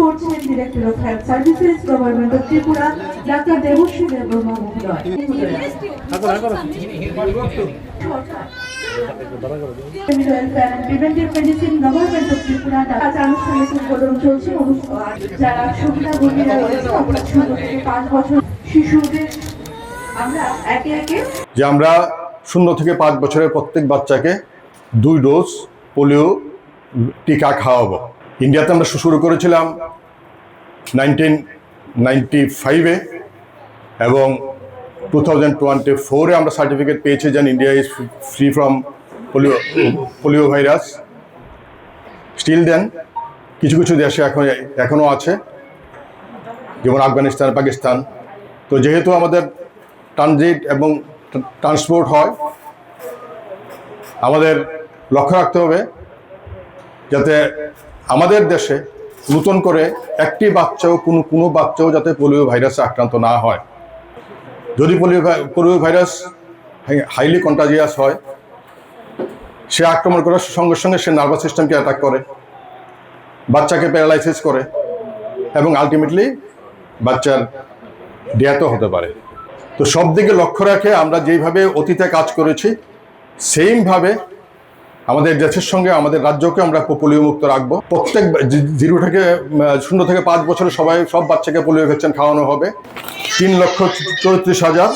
করছেন director of health services government of Tripura doctor Debashree Debbarma মহোদয়। Preventive medicine government of Tripura আনুষ্ঠানিক উদ্বোধন চলছে। যারা সুবিধাভোগীরা রয়েছে অর্থাৎ 0 থেকে 5 বছর শিশুদের আমরা একে একে যে আমরা 0 থেকে 5 বছরের প্রত্যেক বাচ্চাকে 2 ডোজ পোলিও টিকা খাওয়াবো। ইন্ডিয়াতে আমরা শুরু করেছিলাম 1995-এ এবং 2024-এ আমরা সার্টিফিকেট পেয়েছি যে India is free from polio virus. Still then কিছু কিছু দেশে এখনও আছে, যেমন আফগানিস্তান, পাকিস্তান। তো যেহেতু আমাদের ট্রানজিট এবং ট্রান্সপোর্ট হয়, আমাদের লক্ষ্য রাখতে হবে যাতে আমাদের দেশে নতুন করে একটি বাচ্চাও কোনো বাচ্চাও যাতে পোলিও ভাইরাসে আক্রান্ত না হয়। যদি পোলিও ভাইরাস হাইলি কন্টাজিয়াস হয়, সে আক্রমণ করার সঙ্গে সঙ্গে সে নার্ভাস সিস্টেমকে অ্যাটাক করে, বাচ্চাকে প্যারালাইসিস করে এবং আলটিমেটলি বাচ্চার ডেথও হতে পারে। তো সব দিকে লক্ষ্য রাখে আমরা যেইভাবে অতীতে কাজ করেছি, সেইমভাবে আমাদের দেশের সঙ্গে আমাদের রাজ্যকে আমরা পোলিও মুক্ত রাখবো। প্রত্যেক 0 থেকে 5 বছরে সব বাচ্চাকে পোলিও ভ্যাকসিন খাওয়ানো হবে। 3,34,000,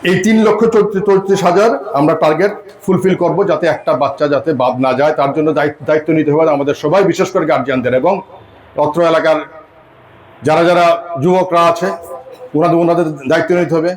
এই 3,34,000 আমরা টার্গেট ফুলফিল করব, যাতে একটা বাচ্চা যাতে বাদ না যায়। তার জন্য দায়িত্ব নিতে হবে আমাদের সবাই, বিশেষ করে গার্জিয়ানদের এবং অত্র এলাকার যারা যুবকরা আছে ওনাদের দায়িত্ব নিতে হবে।